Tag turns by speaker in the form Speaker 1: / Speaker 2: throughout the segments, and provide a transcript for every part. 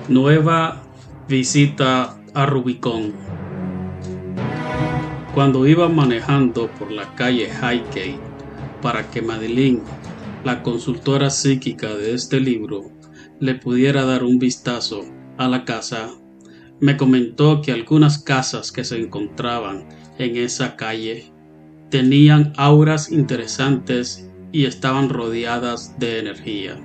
Speaker 1: Nueva visita a Rubicon. Cuando iba manejando por la calle Highgate para que Madeline, la consultora psíquica de este libro, le pudiera dar un vistazo a la casa, me comentó que algunas casas que se encontraban en esa calle tenían auras interesantes y estaban rodeadas de energía.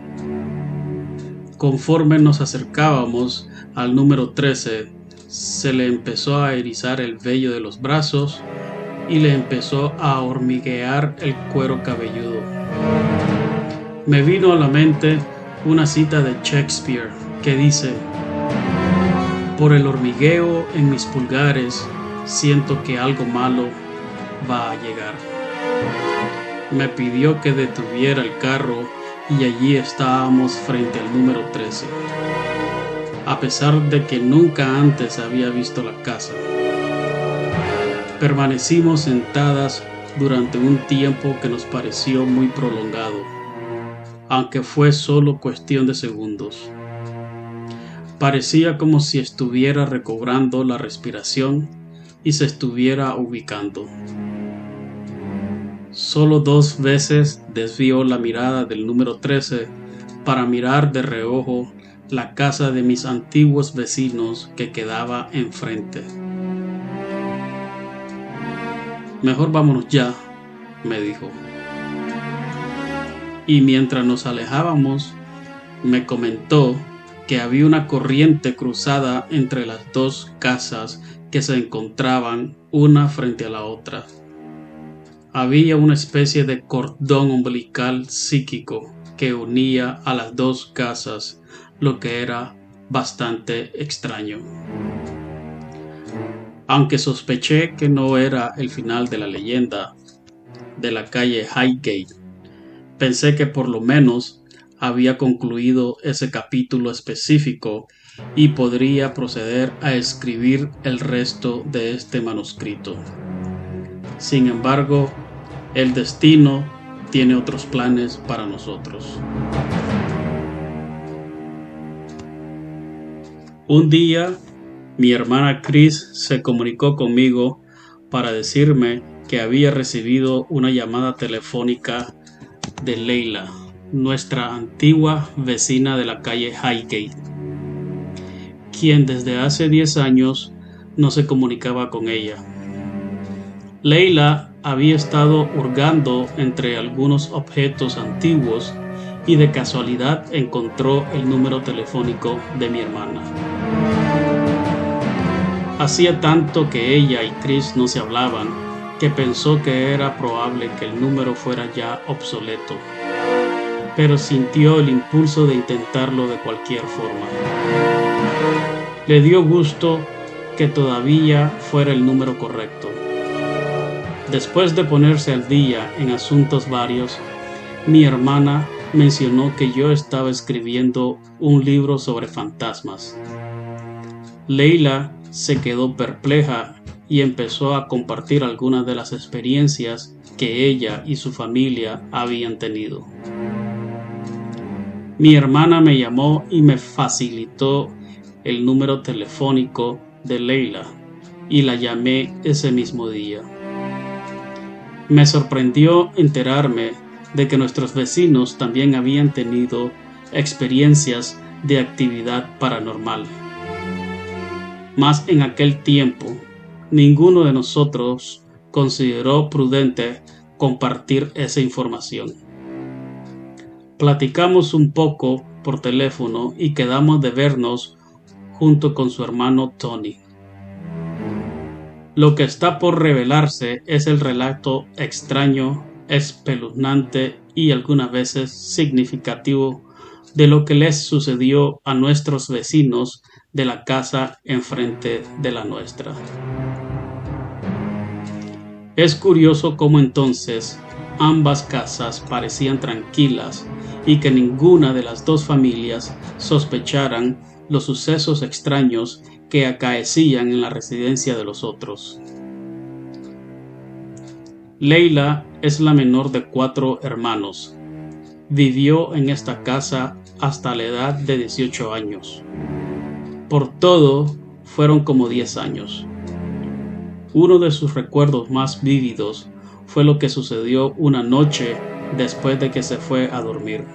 Speaker 1: Conforme nos acercábamos al número 13, se le empezó a erizar el vello de los brazos y le empezó a hormiguear el cuero cabelludo. Me vino a la mente una cita de Shakespeare que dice: por el hormigueo en mis pulgares siento que algo malo va a llegar. Me pidió que detuviera el carro y allí estábamos frente al número 13, a pesar de que nunca antes había visto la casa. Permanecimos sentadas durante un tiempo que nos pareció muy prolongado, aunque fue solo cuestión de segundos. Parecía como si estuviera recobrando la respiración y se estuviera ubicando. Solo 2 veces desvió la mirada del número 13 para mirar de reojo la casa de mis antiguos vecinos que quedaba enfrente. Mejor vámonos ya, me dijo. Y mientras nos alejábamos, me comentó que había una corriente cruzada entre las 2 casas que se encontraban una frente a la otra. Había una especie de cordón umbilical psíquico que unía a las 2 casas, lo que era bastante extraño. Aunque sospeché que no era el final de la leyenda de la calle Highgate, pensé que por lo menos había concluido ese capítulo específico y podría proceder a escribir el resto de este manuscrito. Sin embargo, el destino tiene otros planes para nosotros. Un día, mi hermana Chris se comunicó conmigo para decirme que había recibido una llamada telefónica de Leila, nuestra antigua vecina de la calle Highgate, quien desde hace 10 años no se comunicaba con ella. Leila había estado hurgando entre algunos objetos antiguos y de casualidad encontró el número telefónico de mi hermana. Hacía tanto que ella y Chris no se hablaban que pensó que era probable que el número fuera ya obsoleto, pero sintió el impulso de intentarlo de cualquier forma. Le dio gusto que todavía fuera el número correcto. Después de ponerse al día en asuntos varios, mi hermana mencionó que yo estaba escribiendo un libro sobre fantasmas. Leila se quedó perpleja y empezó a compartir algunas de las experiencias que ella y su familia habían tenido. Mi hermana me llamó y me facilitó el número telefónico de Leila y la llamé ese mismo día. Me sorprendió enterarme de que nuestros vecinos también habían tenido experiencias de actividad paranormal. Mas en aquel tiempo, ninguno de nosotros consideró prudente compartir esa información. Platicamos un poco por teléfono y quedamos de vernos junto con su hermano Tony. Lo que está por revelarse es el relato extraño, espeluznante y algunas veces significativo de lo que les sucedió a nuestros vecinos de la casa enfrente de la nuestra. Es curioso cómo entonces ambas casas parecían tranquilas y que ninguna de las 2 familias sospecharan los sucesos extraños que acaecían en la residencia de los otros. Leila es la menor de 4 hermanos. Vivió en esta casa hasta la edad de 18 años. Por todo, fueron como 10 años. Uno de sus recuerdos más vívidos fue lo que sucedió una noche después de que se fue a dormir.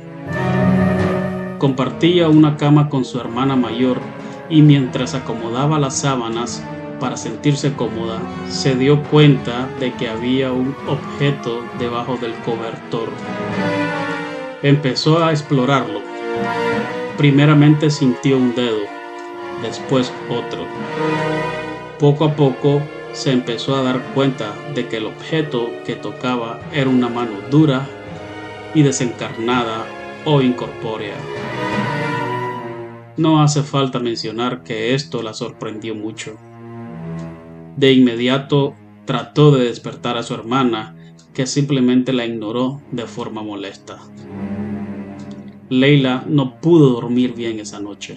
Speaker 1: Compartía una cama con su hermana mayor y mientras acomodaba las sábanas para sentirse cómoda, se dio cuenta de que había un objeto debajo del cobertor. Empezó a explorarlo. Primeramente sintió un dedo, después otro. Poco a poco se empezó a dar cuenta de que el objeto que tocaba era una mano dura y desencarnada o incorpórea. No hace falta mencionar que esto la sorprendió mucho. De inmediato trató de despertar a su hermana, que simplemente la ignoró de forma molesta. Leila no pudo dormir bien esa noche.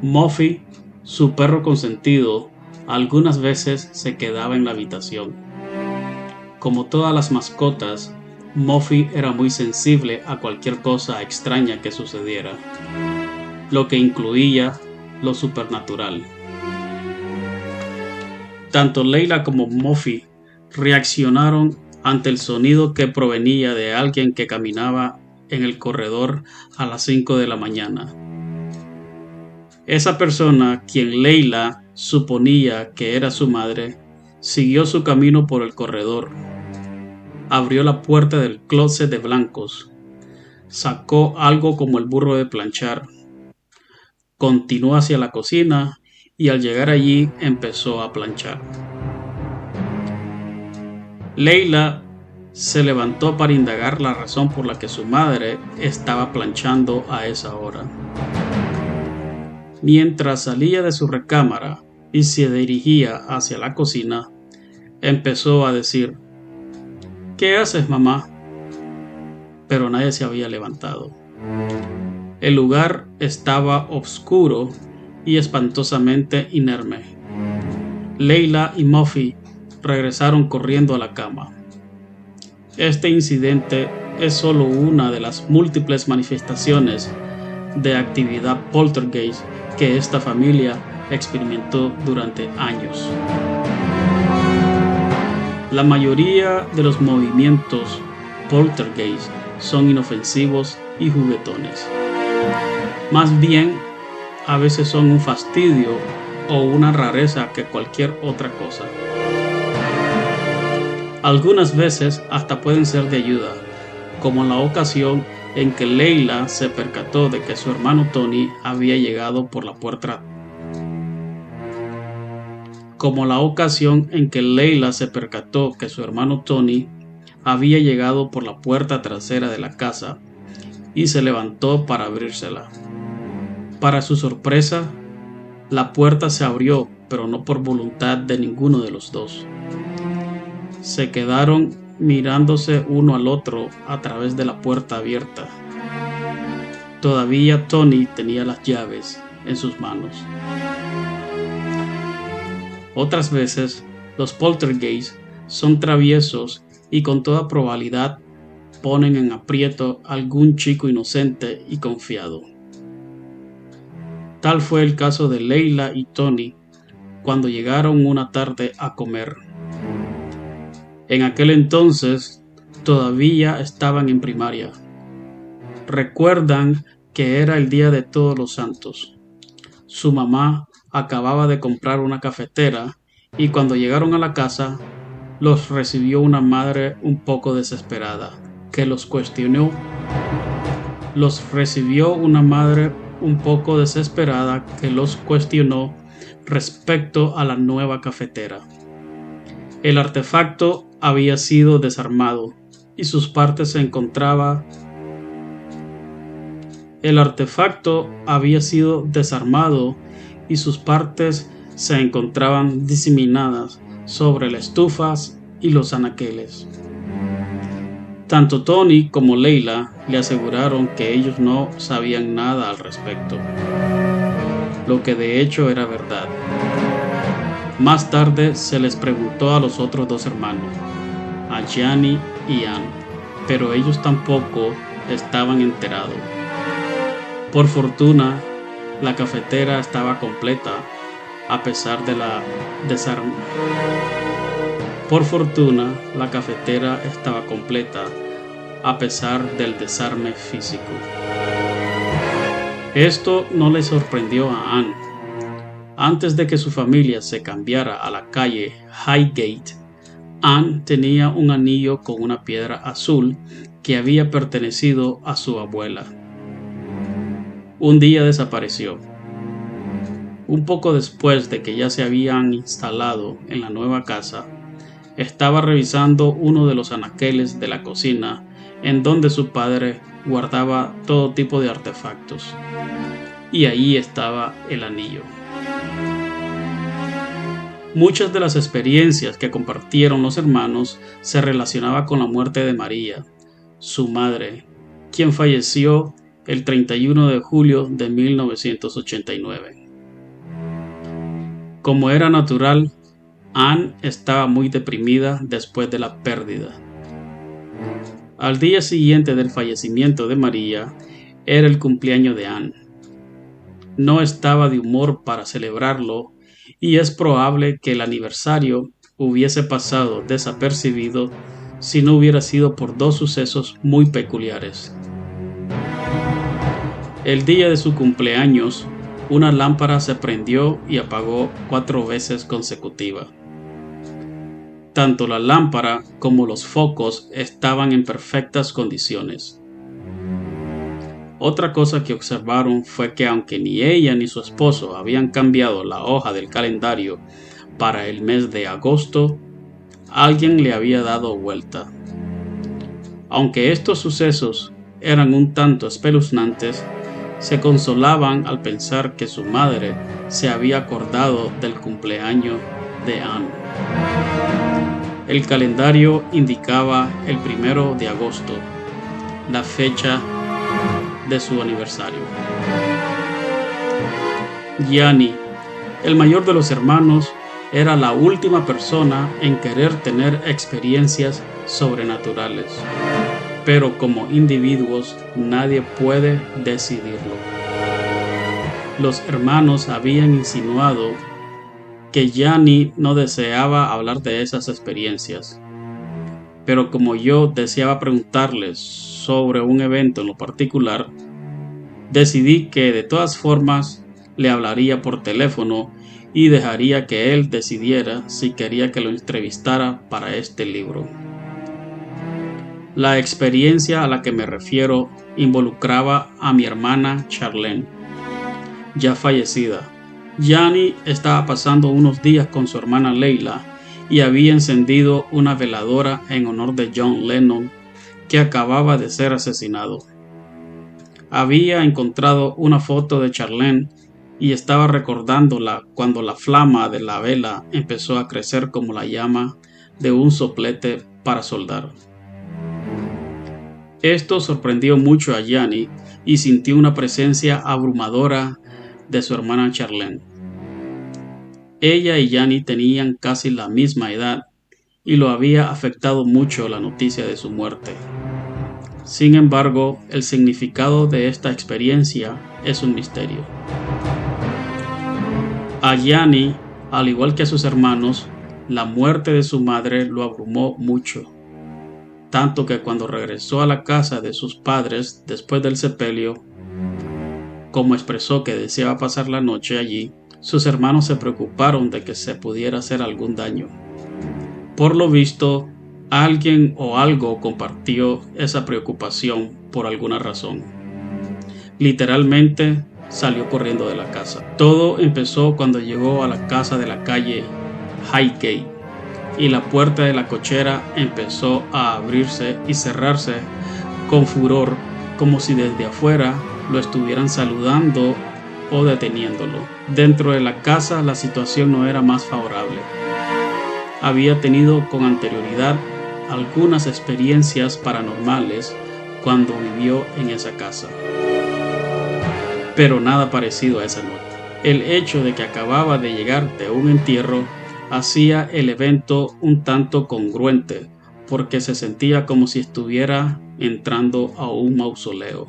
Speaker 1: Muffy, su perro consentido, algunas veces se quedaba en la habitación. Como todas las mascotas, Muffy era muy sensible a cualquier cosa extraña que sucediera, lo que incluía lo supernatural. Tanto Leila como Muffy reaccionaron ante el sonido que provenía de alguien que caminaba en el corredor a las 5 de la mañana. Esa persona, quien Leila suponía que era su madre, siguió su camino por el corredor. Abrió la puerta del closet de blancos, sacó algo como el burro de planchar, continuó hacia la cocina y al llegar allí empezó a planchar. Leila se levantó para indagar la razón por la que su madre estaba planchando a esa hora. Mientras salía de su recámara y se dirigía hacia la cocina, empezó a decir: ¿Qué haces, mamá? Pero nadie se había levantado. El lugar estaba oscuro y espantosamente inerme. Leila y Muffy regresaron corriendo a la cama. Este incidente es solo una de las múltiples manifestaciones de actividad poltergeist que esta familia experimentó durante años. La mayoría de los movimientos poltergeist son inofensivos y juguetones. Más bien, a veces son un fastidio o una rareza que cualquier otra cosa. Algunas veces hasta pueden ser de ayuda, como en la ocasión en que Leila se percató de que su hermano Tony había llegado por la puerta. Como la ocasión en que Leila se percató que su hermano Tony había llegado por la puerta trasera de la casa y se levantó para abrírsela. Para su sorpresa, la puerta se abrió, pero no por voluntad de ninguno de los dos. Se quedaron mirándose uno al otro a través de la puerta abierta. Todavía Tony tenía las llaves en sus manos. Otras veces, los poltergeists son traviesos y con toda probabilidad ponen en aprieto a algún chico inocente y confiado. Tal fue el caso de Leila y Tony cuando llegaron una tarde a comer. En aquel entonces todavía estaban en primaria. Recuerdan que era el día de Todos los Santos. Su mamá acababa de comprar una cafetera y cuando llegaron a la casa los recibió una madre un poco desesperada que los cuestionó. Respecto a la nueva cafetera. El artefacto había sido desarmado y sus partes se encontraban diseminadas sobre las estufas y los anaqueles. Tanto Tony como Leila le aseguraron que ellos no sabían nada al respecto, lo que de hecho era verdad. Más tarde se les preguntó a los otros dos hermanos, a Gianni y Ann, pero ellos tampoco estaban enterados. Por fortuna, La cafetera estaba completa a pesar de la desarme. Por fortuna, la cafetera estaba completa a pesar del desarme físico. Esto no le sorprendió a Anne. Antes de que su familia se cambiara a la calle Highgate, Anne tenía un anillo con una piedra azul que había pertenecido a su abuela. Un día desapareció. Un poco después de que ya se habían instalado en la nueva casa, estaba revisando uno de los anaqueles de la cocina en donde su padre guardaba todo tipo de artefactos. Y ahí estaba el anillo. Muchas de las experiencias que compartieron los hermanos se relacionaban con la muerte de María, su madre, quien falleció el 31 de julio de 1989. Como era natural, Anne estaba muy deprimida después de la pérdida. Al día siguiente del fallecimiento de María, era el cumpleaños de Anne. No estaba de humor para celebrarlo y es probable que el aniversario hubiese pasado desapercibido si no hubiera sido por dos sucesos muy peculiares. El día de su cumpleaños, una lámpara se prendió y apagó 4 veces consecutivas. Tanto la lámpara como los focos estaban en perfectas condiciones. Otra cosa que observaron fue que aunque ni ella ni su esposo habían cambiado la hoja del calendario para el mes de agosto, alguien le había dado vuelta. Aunque estos sucesos eran un tanto espeluznantes, se consolaban al pensar que su madre se había acordado del cumpleaños de Anne. El calendario indicaba el 1 de agosto, la fecha de su aniversario. Gianni, el mayor de los hermanos, era la última persona en querer tener experiencias sobrenaturales, pero como individuos nadie puede decidirlo. Los hermanos habían insinuado que Gianni no deseaba hablar de esas experiencias, pero como yo deseaba preguntarles sobre un evento en lo particular, decidí que de todas formas le hablaría por teléfono y dejaría que él decidiera si quería que lo entrevistara para este libro. La experiencia a la que me refiero involucraba a mi hermana Charlene, ya fallecida. Gianni estaba pasando unos días con su hermana Leila y había encendido una veladora en honor de John Lennon, que acababa de ser asesinado. Había encontrado una foto de Charlene y estaba recordándola cuando la flama de la vela empezó a crecer como la llama de un soplete para soldar. Esto sorprendió mucho a Gianni y sintió una presencia abrumadora de su hermana Charlene. Ella y Gianni tenían casi la misma edad y lo había afectado mucho la noticia de su muerte. Sin embargo, el significado de esta experiencia es un misterio. A Gianni, al igual que a sus hermanos, la muerte de su madre lo abrumó mucho, tanto que cuando regresó a la casa de sus padres después del sepelio, como expresó que deseaba pasar la noche allí, sus hermanos se preocuparon de que se pudiera hacer algún daño. Por lo visto, alguien o algo compartió esa preocupación por alguna razón. Literalmente salió corriendo de la casa. Todo empezó cuando llegó a la casa de la calle Highgate y la puerta de la cochera empezó a abrirse y cerrarse con furor, como si desde afuera lo estuvieran saludando o deteniéndolo. Dentro de la casa la situación no era más favorable. Había tenido con anterioridad algunas experiencias paranormales cuando vivió en esa casa, pero nada parecido a esa noche. El hecho de que acababa de llegar de un entierro hacía el evento un tanto congruente, porque se sentía como si estuviera entrando a un mausoleo.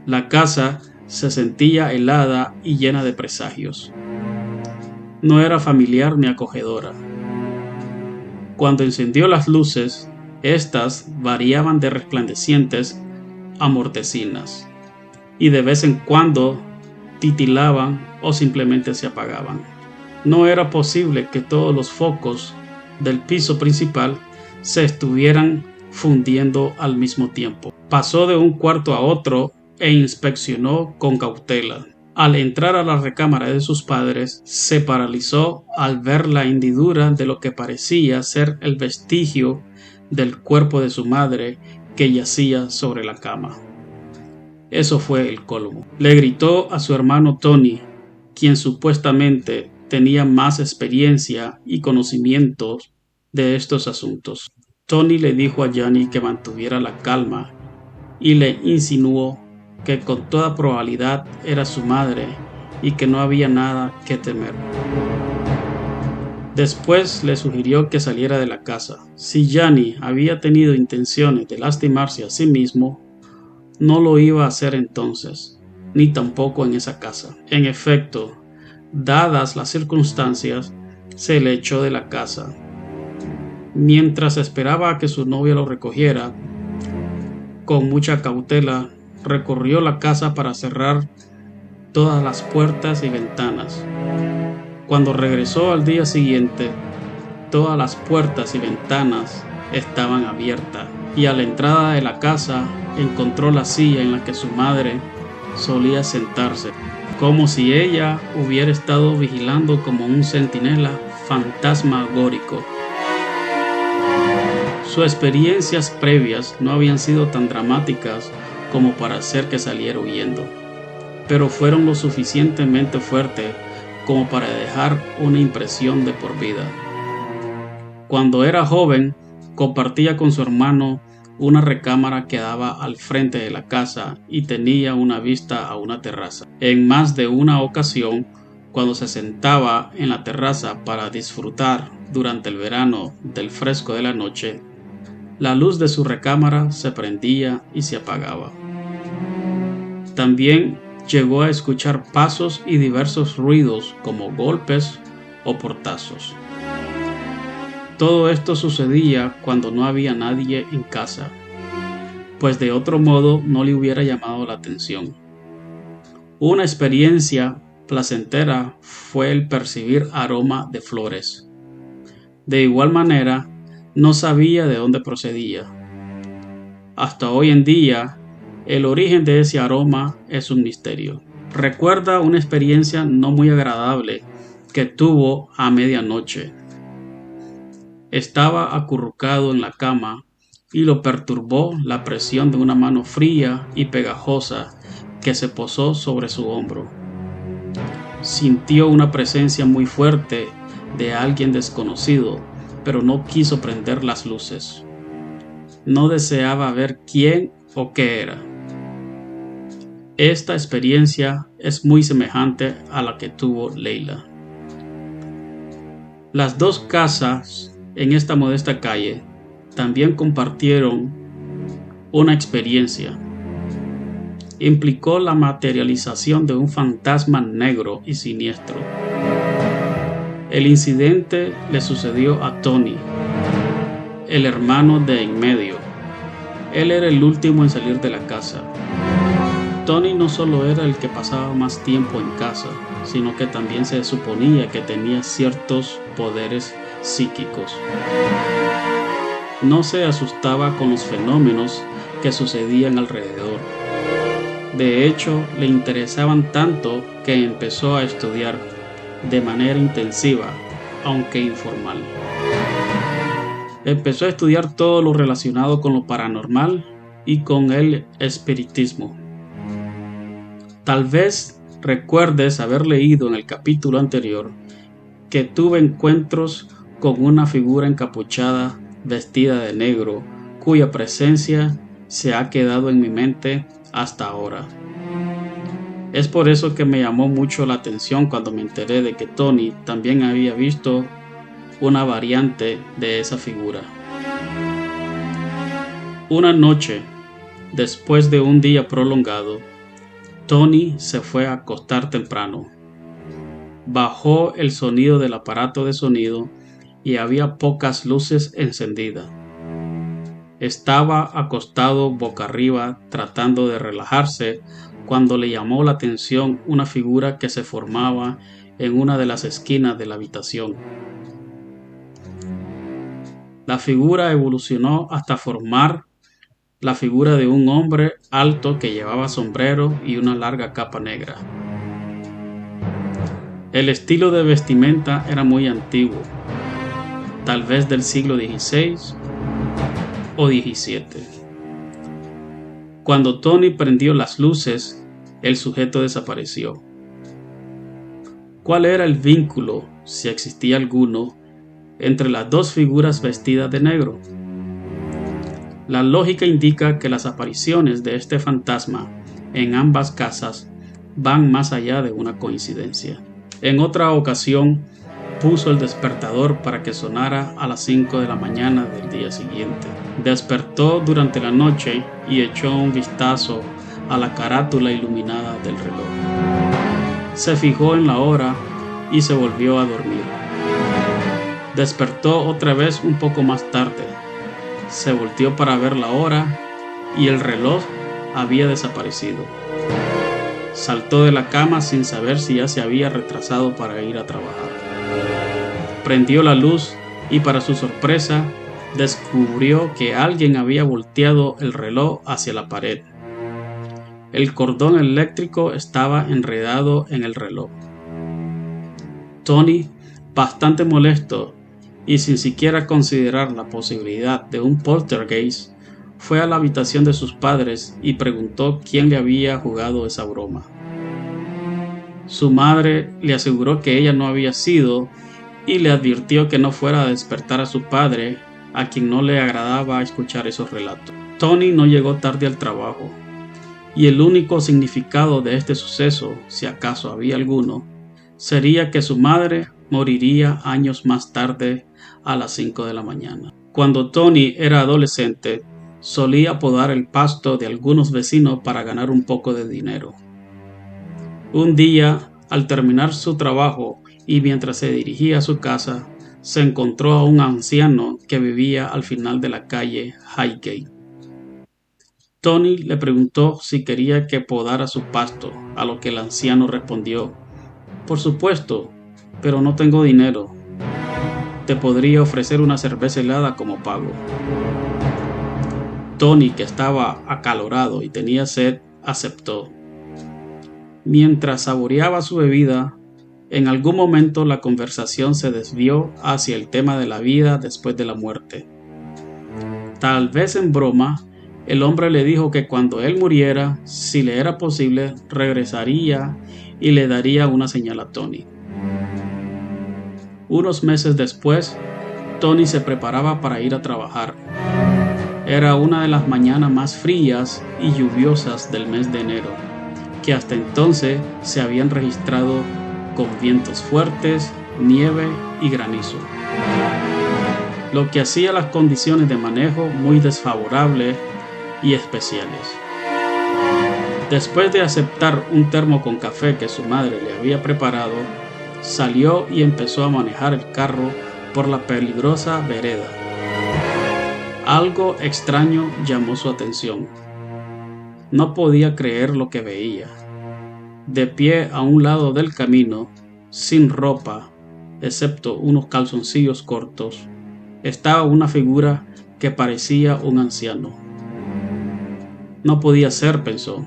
Speaker 1: La casa se sentía helada y llena de presagios. No era familiar ni acogedora. Cuando encendió las luces, éstas variaban de resplandecientes a mortecinas, y de vez en cuando titilaban o simplemente se apagaban. No era posible que todos los focos del piso principal se estuvieran fundiendo al mismo tiempo. Pasó de un cuarto a otro e inspeccionó con cautela. Al entrar a la recámara de sus padres, se paralizó al ver la hendidura de lo que parecía ser el vestigio del cuerpo de su madre que yacía sobre la cama. Eso fue el colmo. Le gritó a su hermano Tony, quien supuestamente tenía más experiencia y conocimientos de estos asuntos. Tony le dijo a Janie que mantuviera la calma y le insinuó que con toda probabilidad era su madre y que no había nada que temer. Después le sugirió que saliera de la casa. Si Janie había tenido intenciones de lastimarse a sí mismo, no lo iba a hacer entonces, ni tampoco en esa casa. En efecto, dadas las circunstancias, se le echó de la casa. Mientras esperaba a que su novia lo recogiera, con mucha cautela, recorrió la casa para cerrar todas las puertas y ventanas. Cuando regresó al día siguiente, todas las puertas y ventanas estaban abiertas, y a la entrada de la casa encontró la silla en la que su madre solía sentarse, como si ella hubiera estado vigilando como un centinela fantasmagórico. Sus experiencias previas no habían sido tan dramáticas como para hacer que saliera huyendo, pero fueron lo suficientemente fuertes como para dejar una impresión de por vida. Cuando era joven, compartía con su hermano una recámara que daba al frente de la casa y tenía una vista a una terraza. En más de una ocasión, cuando se sentaba en la terraza para disfrutar durante el verano del fresco de la noche, la luz de su recámara se prendía y se apagaba. También llegó a escuchar pasos y diversos ruidos como golpes o portazos. Todo esto sucedía cuando no había nadie en casa, pues de otro modo no le hubiera llamado la atención. Una experiencia placentera fue el percibir aroma de flores. De igual manera, no sabía de dónde procedía. Hasta hoy en día, el origen de ese aroma es un misterio. Recuerda una experiencia no muy agradable que tuvo a medianoche. Estaba acurrucado en la cama y lo perturbó la presión de una mano fría y pegajosa que se posó sobre su hombro. Sintió una presencia muy fuerte de alguien desconocido, pero no quiso prender las luces. No deseaba ver quién o qué era. Esta experiencia es muy semejante a la que tuvo Leila. Las dos casas en esta modesta calle también compartieron una experiencia. Implicó la materialización de un fantasma negro y siniestro. El incidente le sucedió a Tony, el hermano de en medio. Él era el último en salir de la casa. Tony no solo era el que pasaba más tiempo en casa, sino que también se suponía que tenía ciertos poderes psíquicos. No se asustaba con los fenómenos que sucedían alrededor. De hecho, le interesaban tanto que empezó a estudiar de manera intensiva, aunque informal. Empezó a estudiar todo lo relacionado con lo paranormal y con el espiritismo. Tal vez recuerdes haber leído en el capítulo anterior que tuve encuentros con una figura encapuchada vestida de negro, cuya presencia se ha quedado en mi mente hasta ahora. Es por eso que me llamó mucho la atención cuando me enteré de que Tony también había visto una variante de esa figura. Una noche, después de un día prolongado, Tony se fue a acostar temprano. Bajó el sonido del aparato de sonido y había pocas luces encendidas. Estaba acostado boca arriba tratando de relajarse cuando le llamó la atención una figura que se formaba en una de las esquinas de la habitación. La figura evolucionó hasta formar la figura de un hombre alto que llevaba sombrero y una larga capa negra. El estilo de vestimenta era muy antiguo, tal vez del siglo XVI o XVII. Cuando Tony prendió las luces, el sujeto desapareció. ¿Cuál era el vínculo, si existía alguno, entre las dos figuras vestidas de negro? La lógica indica que las apariciones de este fantasma en ambas casas van más allá de una coincidencia. En otra ocasión, puso el despertador para que sonara a las 5 de la mañana del día siguiente. Despertó durante la noche y echó un vistazo a la carátula iluminada del reloj. Se fijó en la hora y se volvió a dormir. Despertó otra vez un poco más tarde. Se volteó para ver la hora y el reloj había desaparecido. Saltó de la cama sin saber si ya se había retrasado para ir a trabajar. Prendió la luz y para su sorpresa descubrió que alguien había volteado el reloj hacia la pared. El cordón eléctrico estaba enredado en el reloj. Tony, bastante molesto y sin siquiera considerar la posibilidad de un poltergeist, fue a la habitación de sus padres y preguntó quién le había jugado esa broma. Su madre le aseguró que ella no había sido y le advirtió que no fuera a despertar a su padre, a quien no le agradaba escuchar esos relatos. Tony no llegó tarde al trabajo, y el único significado de este suceso, si acaso había alguno, sería que su madre moriría años más tarde a las 5 de la mañana. Cuando Tony era adolescente, solía podar el pasto de algunos vecinos para ganar un poco de dinero. Un día, al terminar su trabajo y mientras se dirigía a su casa, se encontró a un anciano que vivía al final de la calle Highgate. Tony le preguntó si quería que podara su pasto, a lo que el anciano respondió: «Por supuesto, pero no tengo dinero. Te podría ofrecer una cerveza helada como pago». Tony, que estaba acalorado y tenía sed, aceptó. Mientras saboreaba su bebida, en algún momento la conversación se desvió hacia el tema de la vida después de la muerte. Tal vez en broma, el hombre le dijo que cuando él muriera, si le era posible, regresaría y le daría una señal a Tony. Unos meses después, Tony se preparaba para ir a trabajar. Era una de las mañanas más frías y lluviosas del mes de enero, que hasta entonces se habían registrado con vientos fuertes, nieve y granizo, lo que hacía las condiciones de manejo muy desfavorables y especiales. Después de aceptar un termo con café que su madre le había preparado, salió y empezó a manejar el carro por la peligrosa vereda. Algo extraño llamó su atención. No podía creer lo que veía. De pie a un lado del camino, sin ropa, excepto unos calzoncillos cortos, estaba una figura que parecía un anciano. No podía ser, pensó.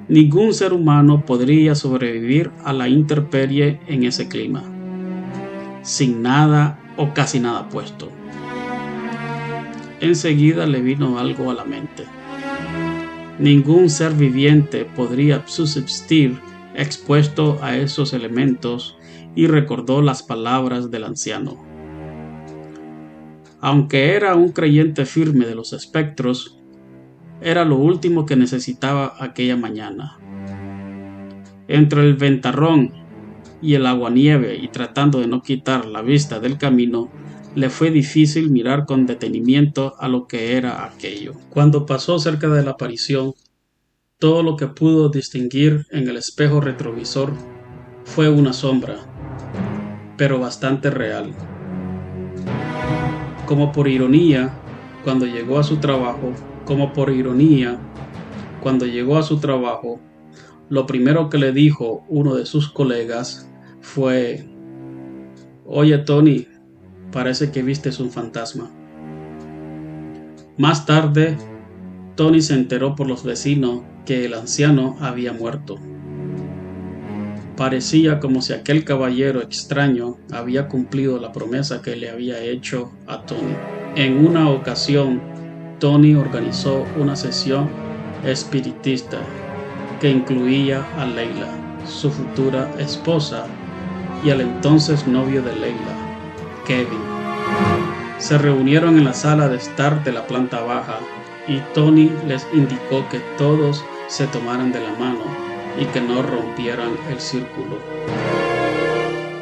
Speaker 1: Ningún ser humano podría sobrevivir a la intemperie en ese clima, sin nada o casi nada puesto. Enseguida le vino algo a la mente. Ningún ser viviente podría subsistir expuesto a esos elementos y recordó las palabras del anciano. Aunque era un creyente firme de los espectros, era lo último que necesitaba aquella mañana. Entre el ventarrón y el aguanieve y tratando de no quitar la vista del camino, le fue difícil mirar con detenimiento a lo que era aquello. Cuando pasó cerca de la aparición, Todo lo que pudo distinguir en el espejo retrovisor fue una sombra, pero bastante real. Como por ironía, cuando llegó a su trabajo, lo primero que le dijo uno de sus colegas fue: «Oye, Tony, parece que vistes un fantasma». Más tarde, Tony se enteró por los vecinos que el anciano había muerto. Parecía como si aquel caballero extraño había cumplido la promesa que le había hecho a Tony. En una ocasión, Tony organizó una sesión espiritista que incluía a Leila, su futura esposa, y al entonces novio de Leila, Kevin. Se reunieron en la sala de estar de la planta baja y Tony les indicó que todos se tomaran de la mano y que no rompieran el círculo.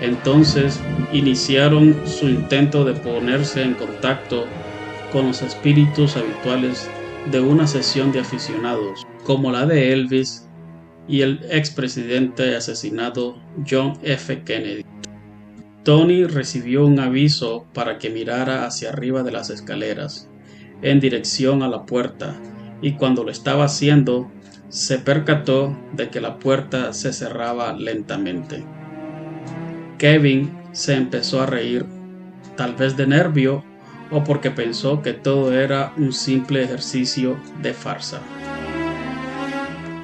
Speaker 1: Entonces iniciaron su intento de ponerse en contacto con los espíritus habituales de una sesión de aficionados, como la de Elvis y el expresidente asesinado John F. Kennedy. Tony recibió un aviso para que mirara hacia arriba de las escaleras, en dirección a la puerta, y cuando lo estaba haciendo, se percató de que la puerta se cerraba lentamente. Kevin se empezó a reír, tal vez de nervio o porque pensó que todo era un simple ejercicio de farsa.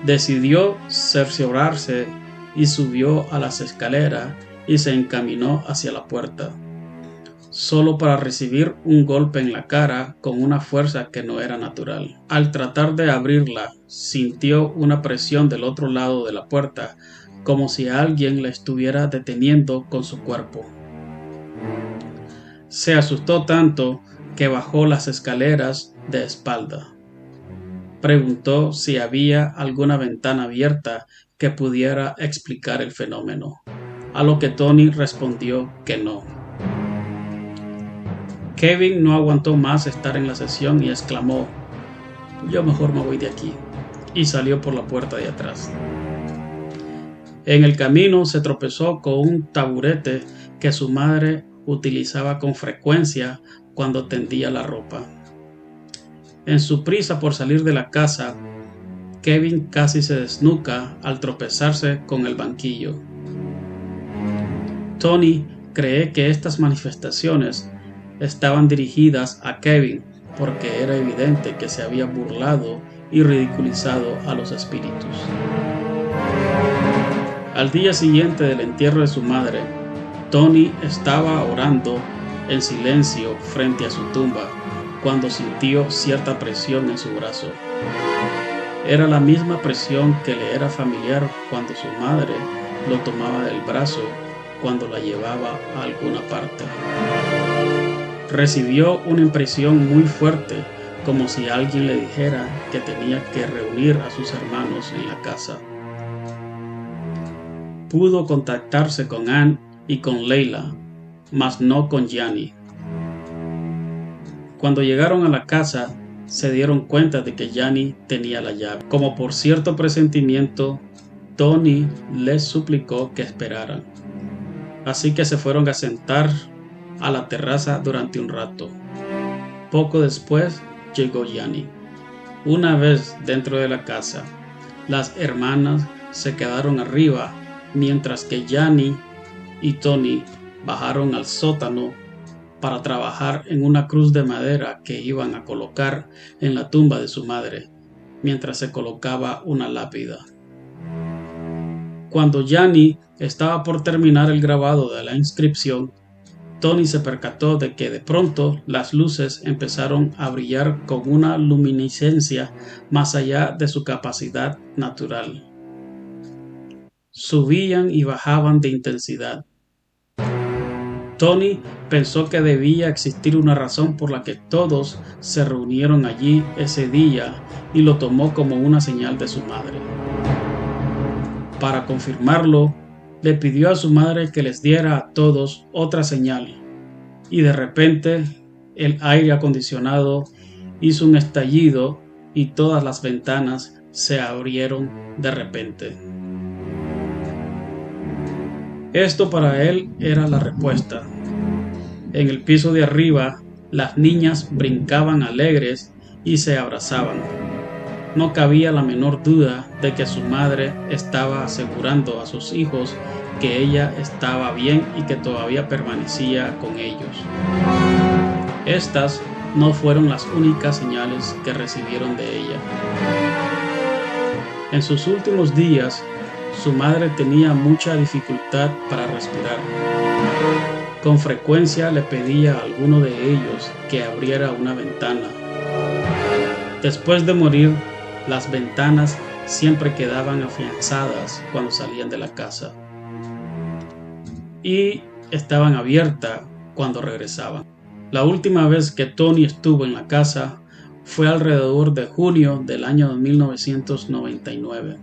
Speaker 1: Decidió cerciorarse y subió a las escaleras y se encaminó hacia la puerta, solo para recibir un golpe en la cara con una fuerza que no era natural. Al tratar de abrirla, sintió una presión del otro lado de la puerta, como si alguien la estuviera deteniendo con su cuerpo. Se asustó tanto que bajó las escaleras de espalda. Preguntó si había alguna ventana abierta que pudiera explicar el fenómeno, a lo que Tony respondió que no. Kevin no aguantó más estar en la sesión y exclamó: «Yo mejor me voy de aquí», y salió por la puerta de atrás. En el camino se tropezó con un taburete que su madre utilizaba con frecuencia cuando tendía la ropa. En su prisa por salir de la casa, Kevin casi se desnuca al tropezarse con el banquillo. Tony cree que estas manifestaciones estaban dirigidas a Kevin porque era evidente que se había burlado y ridiculizado a los espíritus. Al día siguiente del entierro de su madre, Tony estaba orando en silencio frente a su tumba cuando sintió cierta presión en su brazo. Era la misma presión que le era familiar cuando su madre lo tomaba del brazo cuando la llevaba a alguna parte. Recibió una impresión muy fuerte, como si alguien le dijera que tenía que reunir a sus hermanos en la casa. Pudo contactarse con Ann y con Leila, mas no con Gianni. Cuando llegaron a la casa, se dieron cuenta de que Gianni tenía la llave. Como por cierto presentimiento, Tony les suplicó que esperaran. Así que se fueron a sentar a la terraza durante un rato. Poco después llegó Gianni. Una vez dentro de la casa, las hermanas se quedaron arriba, mientras que Gianni y Tony bajaron al sótano para trabajar en una cruz de madera que iban a colocar en la tumba de su madre, mientras se colocaba una lápida. Cuando Gianni estaba por terminar el grabado de la inscripción, Tony se percató de que de pronto las luces empezaron a brillar con una luminiscencia más allá de su capacidad natural. Subían y bajaban de intensidad. Tony pensó que debía existir una razón por la que todos se reunieron allí ese día y lo tomó como una señal de su madre. Para confirmarlo, le pidió a su madre que les diera a todos otra señal, y de repente el aire acondicionado hizo un estallido y todas las ventanas se abrieron de repente. Esto para él era la respuesta. En el piso de arriba, las niñas brincaban alegres y se abrazaban. No cabía la menor duda de que su madre estaba asegurando a sus hijos que ella estaba bien y que todavía permanecía con ellos. Estas no fueron las únicas señales que recibieron de ella. En sus últimos días, su madre tenía mucha dificultad para respirar. Con frecuencia le pedía a alguno de ellos que abriera una ventana. Después de morir, las ventanas siempre quedaban afianzadas cuando salían de la casa y estaban abiertas cuando regresaban. La última vez que Tony estuvo en la casa fue alrededor de junio del año 1999,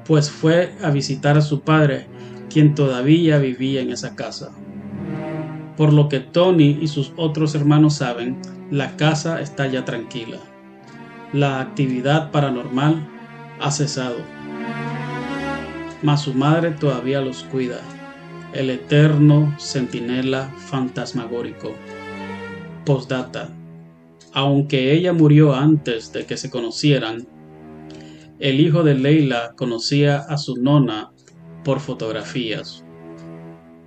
Speaker 1: pues fue a visitar a su padre, quien todavía vivía en esa casa. Por lo que Tony y sus otros hermanos saben, la casa está ya tranquila. La actividad paranormal ha cesado, mas su madre todavía los cuida, el eterno centinela fantasmagórico. Postdata: aunque ella murió antes de que se conocieran, el hijo de Leila conocía a su nona por fotografías.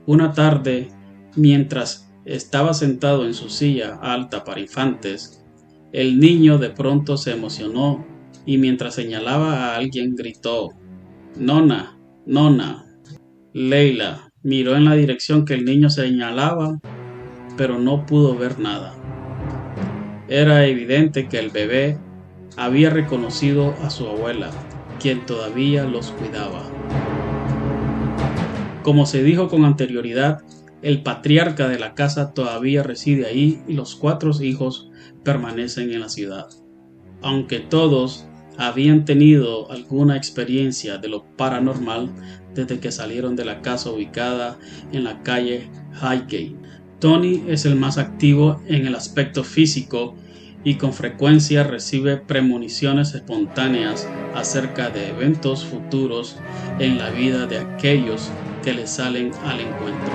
Speaker 1: Una tarde, mientras estaba sentado en su silla alta para infantes, el niño de pronto se emocionó y mientras señalaba a alguien gritó: «Nona, nona». Leila miró en la dirección que el niño señalaba, pero no pudo ver nada. Era evidente que el bebé había reconocido a su abuela, quien todavía los cuidaba. Como se dijo con anterioridad, el patriarca de la casa todavía reside ahí y los 4 hijos permanecen en la ciudad. Aunque todos habían tenido alguna experiencia de lo paranormal desde que salieron de la casa ubicada en la calle Highgate. Tony es el más activo en el aspecto físico y con frecuencia recibe premoniciones espontáneas acerca de eventos futuros en la vida de aquellos que le salen al encuentro.